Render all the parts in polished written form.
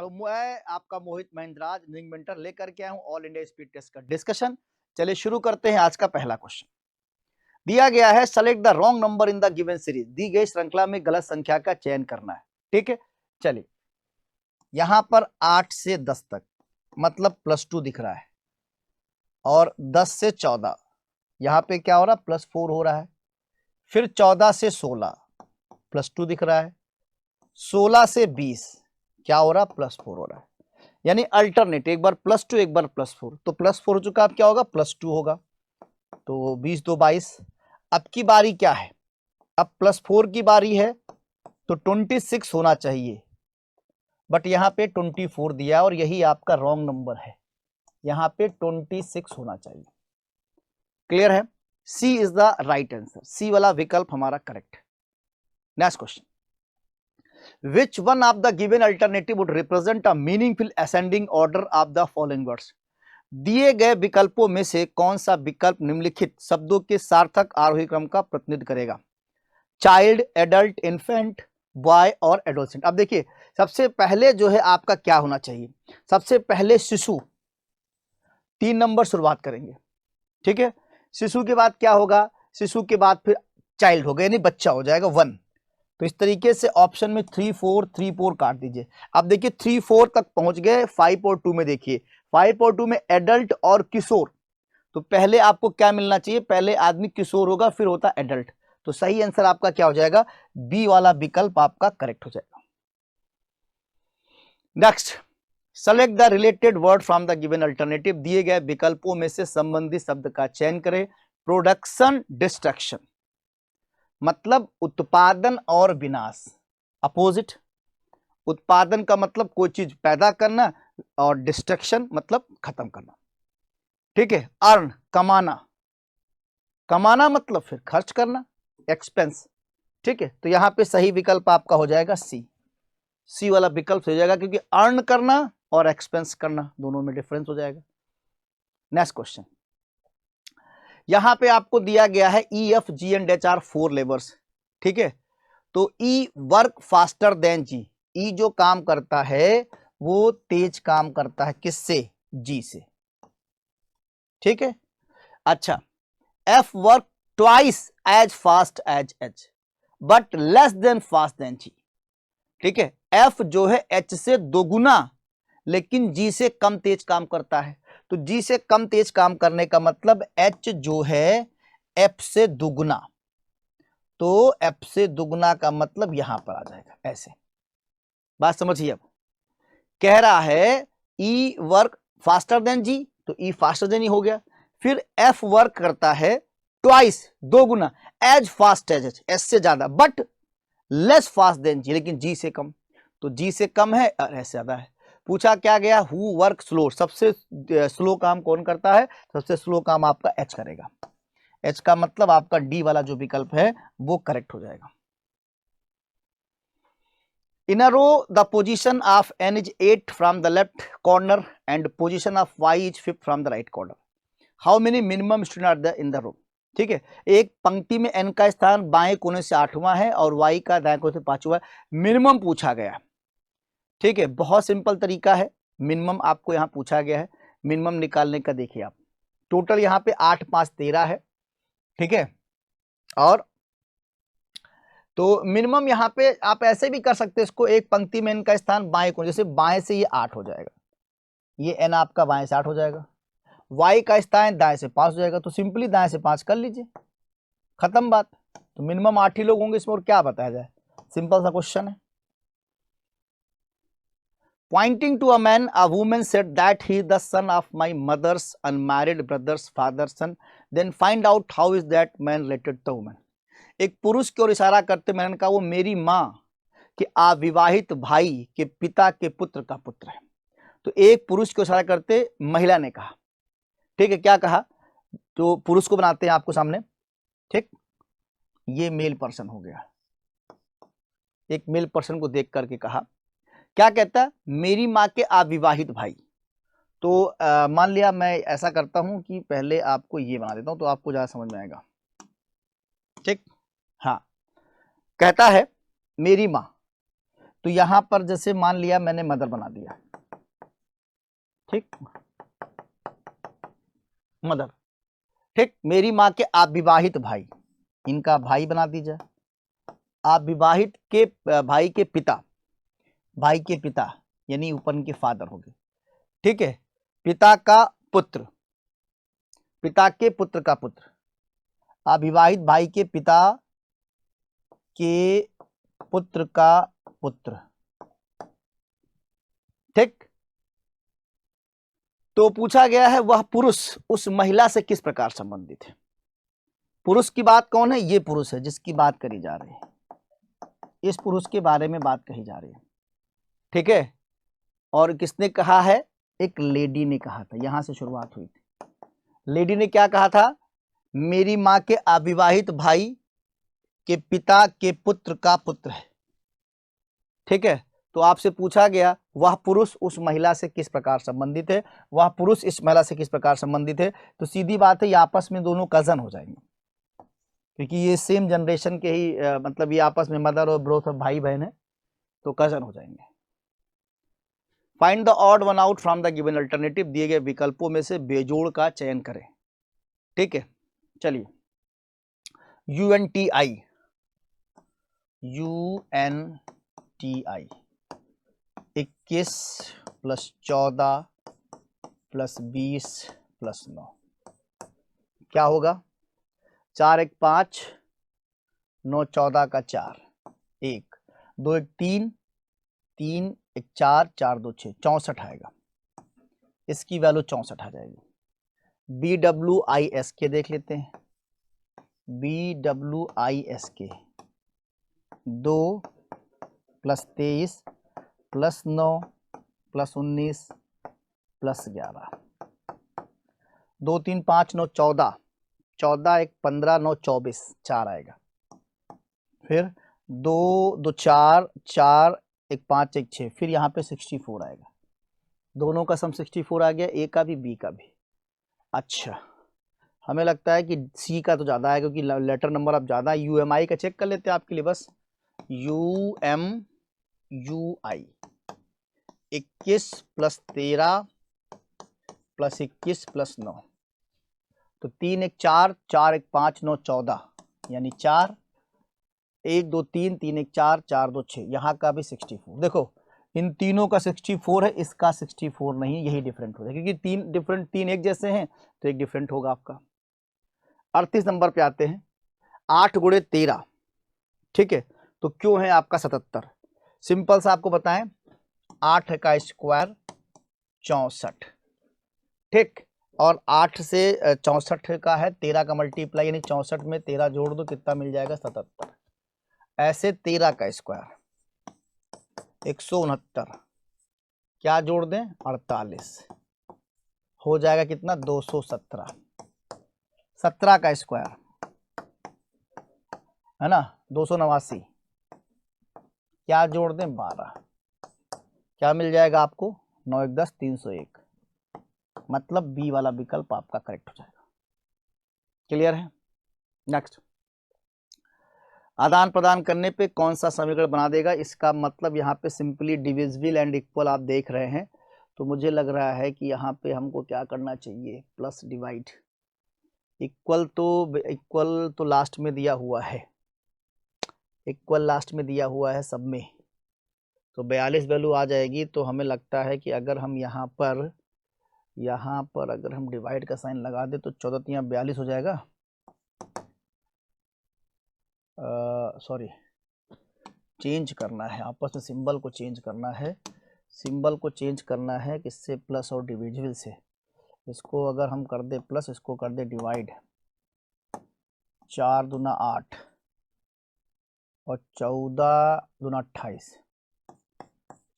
Hello, मैं आपका मोहित महेंद्राज निंग mentor लेकर के आया हूं ऑल इंडिया स्पीड टेस्ट का डिस्कशन। चलिए शुरू करते हैं। आज का पहला क्वेश्चन दिया गया है, select the wrong number in the given series. दी गई श्रृंखला में गलत संख्या का चयन करना है। ठीक है, चलिए यहां पर 8 से 10 तक मतलब +2 दिख रहा है और 10 से 14 यहां पे क्या हो रहा है, +4 हो रहा है। फिर 14 से 16 +2 दिख रहा है। 16 से 20 क्या हो रहा है, +4 हो रहा है। यानी अल्टरनेट, एक बार +2 एक बार +4, तो +4 हो चुका, अब क्या होगा, +2 होगा। तो 20 2 22। अब की बारी क्या है, अब +4 की बारी है तो 26 होना चाहिए, बट यहां पे 24 दिया और यही आपका रॉन्ग नंबर है। यहां पे 26 होना चाहिए। क्लियर है? सी इज द राइट आंसर, सी वाला विकल्प हमारा करेक्ट है। Next question, which one of the given alternative would represent a meaningful ascending order of the following words? दिए गए विकल्पों में से कौन सा विकल्प निम्नलिखित शब्दों के सार्थक आरोही क्रम का प्रतिनिधित्व करेगा? चाइल्ड, एडल्ट, इन्फेंट, बॉय और एडोलसेंट। अब देखिए, सबसे पहले जो है आपका क्या होना चाहिए, सबसे पहले शिशु, 3 नंबर शुरुआत करेंगे। ठीक है, शिशु के बाद क्या होगा, शिशु के बाद फिर चाइल्ड होगा, यानी बच्चा हो जाएगा 1। तो इस तरीके से ऑप्शन में 3 4 3 4 काट दीजिए। अब देखिए 3 4 तक पहुंच गए, 5 और 2 में देखिए, 5 और 2 में एडल्ट और किशोर। तो पहले आपको क्या मिलना चाहिए, पहले आदमी किशोर होगा फिर होता एडल्ट। तो सही आंसर आपका क्या हो जाएगा, बी वाला विकल्प आपका करेक्ट हो जाएगा। Next, select the related word from the given alternative. दिए गए विकल्पों में से संबंधित शब्द का चयन करें। प्रोडक्शन डिस्ट्रक्शन मतलब उत्पादन और विनाश, अपोजिट। उत्पादन का मतलब कोई चीज पैदा करना और डिस्ट्रक्शन मतलब खत्म करना। ठीक है, अर्न कमाना, कमाना मतलब फिर खर्च करना, एक्सपेंस। ठीक है, तो यहां पे सही विकल्प आपका हो जाएगा सी, सी वाला विकल्प हो जाएगा, क्योंकि अर्न करना और एक्सपेंस करना दोनों में डिफरेंस हो जाएगा। नेक्स्ट क्वेश्चन, यहां पे आपको दिया गया है EFG&HR 4 लेबर्स। ठीक है, तो ई वर्क फास्टर देन जी, ई जो काम करता है वो तेज काम करता है, किससे, जी से। ठीक है, अच्छा, F work twice as fast as H but less than fast than G. ठीक है, एफ जो है एच से दोगुना लेकिन जी से कम तेज काम करता है। तो जी से कम तेज काम करने का मतलब एच जो है एफ से दुगुना, तो एफ से दुगुना का मतलब यहां पर आ जाएगा ऐसे। बात समझिए। अब कह रहा है ई वर्क फास्टर देन जी, तो ई फास्टर देन ही हो गया। फिर एफ वर्क करता है ट्वाइस, दो गुना, as fast as H, S से ज्यादा, but less fast than G, लेकिन जी से कम। तो जी से कम है और एस से ज्यादा है। पूछा क्या गया, हु वर्क स्लो, सबसे स्लो काम कौन करता है, सबसे स्लो काम आपका एच करेगा। एच का मतलब आपका डी वाला जो विकल्प है वो करेक्ट हो जाएगा। In a row, the position of n is 8 from the left corner and position of y is 5 from the right corner. How many minimum students are there in the row? ठीक है, एक पंक्ति में n का स्थान बाएं कोने से 8वां है और y का दाएं कोने से 5वां है। मिनिमम पूछा गया। ठीक है, बहुत सिंपल तरीका है, मिनिमम आपको यहां पूछा गया है। मिनिमम निकालने का देखिए आप, टोटल यहां पे 8 5 13 है। ठीक है, और तो मिनिमम यहाँ पे आप ऐसे भी कर सकते हैं इसको, एक पंक्ति में n का स्थान बाएं को, जैसे बाएं से ये 8 हो जाएगा, ये n आपका बाएं से 8 हो जाएगा, y का स्थान दाएं से 5 हो जाएगा, तो सिंपली दाएं से 5 कर लीजिए, खत्म बात। तो मिनिमम 8 ही लोग होंगे इसमें, और क्या बताया जाए, सिंपल सा क्वेश्चन है। Pointing to a man, a woman said that he is the son of my mother's unmarried brother's father's son. Then find out how is that man related to the woman. एक पुरुष की ओर इशारा करते मैंने कहा वो मेरी माँ के अविवाहित भाई के पिता के पुत्र का पुत्र है। तो एक पुरुष को इशारा करते महिला ने कहा। ठीक है, क्या कहा, तो पुरुष को बनाते हैं आपको सामने। ठीक, ये मेल पर्सन हो गया, एक मेल पर्सन को देख करके कहा, क्या कहता, मेरी माँ के अविवाहित भाई। तो मान लिया मैं ऐसा करता हूं कि पहले आपको ये बना देता हूं तो आपको ज्यादा समझ में आएगा। ठीक, हाँ, कहता है मेरी माँ तो यहां पर जैसे मान लिया मैंने मदर बना दिया, ठीक, मदर, ठीक। मेरी माँ के अविवाहित भाई, इनका भाई बना दीजिए। अविवाहित के भाई के पिता, भाई के पिता यानी ऊपर के फादर हो गए, ठीक है। पिता का पुत्र, पिता के पुत्र का पुत्र, अविवाहित भाई के पिता के पुत्र का पुत्र, ठीक। तो पूछा गया है वह पुरुष उस महिला से किस प्रकार संबंधित है। पुरुष की बात कौन है? ये पुरुष है जिसकी बात करी जा रही है, इस पुरुष के बारे में बात कही जा रही है, ठीक है। और किसने कहा है? एक लेडी ने कहा था, यहां से शुरुआत हुई थी। लेडी ने क्या कहा था? मेरी मां के अविवाहित भाई के पिता के पुत्र का पुत्र है, ठीक है। तो आपसे पूछा गया वह पुरुष उस महिला से किस प्रकार संबंधित है, वह पुरुष इस महिला से किस प्रकार संबंधित है। तो सीधी बात है ये आपस में दोनों कजन हो जाएंगे, क्योंकि ये सेम जनरेशन के ही मतलब ये आपस में मदर और ब्रोथ ऑफ भाई बहन है, तो कजन हो जाएंगे। Find the odd one out from the given alternative, दिए गए विकल्पों में से बेजोड़ का चयन करें, ठीक है। चलिए, UNTI, UNTI 21 + 14 + 20 + 9 क्या होगा? 4 1 5, 9 14 का 4, 1 2 1 3, 3 1 4, 4 2 6, 64 आएगा। इसकी वैल्यू 64 आ जाएगी। BWISK देख लेते हैं। BWISK 2 + 23 + 9 + 19 + 11, 2 3 5 9 14, 14 1 15, 9 24, 4 आएगा। फिर 2 2 4, 4 1 5 1 6, फिर यहाँ पे 64 आएगा। दोनों का सम 64 आ गया, ए का भी बी का भी। अच्छा, हमें लगता है कि सी का तो ज़्यादा है क्योंकि लेटर नंबर अब ज़्यादा है। UMI का चेक कर लेते हैं आपके लिए बस। UMUI 21 + 13 + 21 + 9, तो 3 1 4, 4 1 5, 9 14 यानी 4, 1 2 3, 3 1 4, 4 2 6, यहाँ का भी 64। देखो इन तीनों का 64 है, इसका 64 नहीं, यही डिफरेंट हो जाएगा क्योंकि तीन डिफरेंट, तीन एक जैसे हैं तो एक डिफरेंट होगा आपका। 38 नंबर पे आते हैं। 8 × 13, ठीक है, तो क्यों है आपका 77? सिंपल सा आपको बताएं, 8 का स्क्वायर 64, ठीक, और 8 से 64 का है 13 का मल्टीप्लाई, यानी 64 में 13 जोड़ दो, कितना मिल जाएगा? 77। ऐसे 13 का स्क्वायर 169, क्या जोड़ दें? 48, हो जाएगा कितना? 217। 17 का स्क्वायर है ना, 289, क्या जोड़ दें? 12, क्या मिल जाएगा आपको? 9 1 10, 301। मतलब बी वाला विकल्प आपका करेक्ट हो जाएगा। क्लियर है? नेक्स्ट, आदान प्रदान करने पे कौन सा समीकरण बना देगा? इसका मतलब यहाँ पे सिंपली डिविजिबल एंड इक्वल आप देख रहे हैं, तो मुझे लग रहा है कि यहाँ पे हमको क्या करना चाहिए? Plus divide. इक्वल तो लास्ट में दिया हुआ है, इक्वल लास्ट में दिया हुआ है सब में, तो 42 वैल्यू आ जाएगी। तो हमें लगता है कि अगर हम यहाँ पर अगर हम डिवाइड का साइन लगा दे तो 14 यहाँ 42 हो जाएगा। सॉरी, चेंज करना है, आपस में सिंबल को चेंज करना है, सिंबल को चेंज करना है किससे? प्लस और डिविजिबल से। इसको अगर हम कर दे प्लस, इसको कर दे डिवाइड, 4 दूना 8 और 14 दूना 28,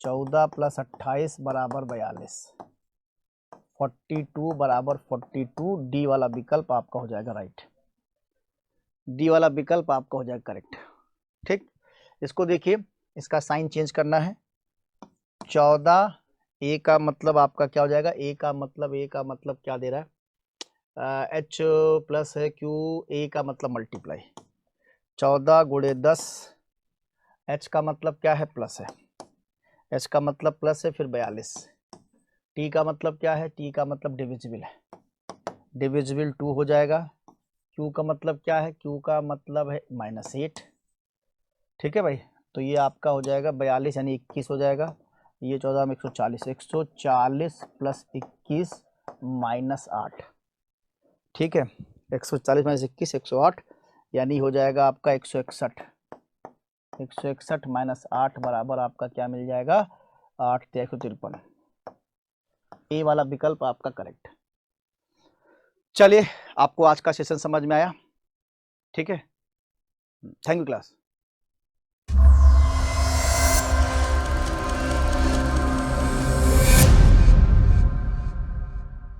14 + 28 = 42, 42 = 42। डी वाला विकल्प आपका हो जाएगा राइट, डी वाला विकल्प आपका हो जाएगा करेक्ट, ठीक। इसको देखिए, इसका साइन चेंज करना है। 14, ए का मतलब आपका क्या हो जाएगा? ए का मतलब क्या दे रहा है? H प्लस है Q, ए का मतलब मल्टीप्लाई, 14 × 10, H का मतलब क्या है? प्लस है, एच का मतलब प्लस है, फिर 42। टी का मतलब क्या है, टी का मतलब डिविजिबल है, डिविजिबल 2 हो जाएगा। क्यू का मतलब क्या है, क्यू का मतलब है -8। ठीक है भाई, तो ये आपका हो जाएगा 42 यानी 21 हो जाएगा। ये 14 में 140, 140 प्लस 21 -8। ठीक है, 140 - 21 108, यानी हो जाएगा आपका 161। 161 -8 बराबर आपका क्या मिल जाएगा, 8 × 153। ए वाला विकल्प आपका करेक्ट। चलिए, आपको आज का सेशन समझ में आया? ठीक है, थैंक यू क्लास।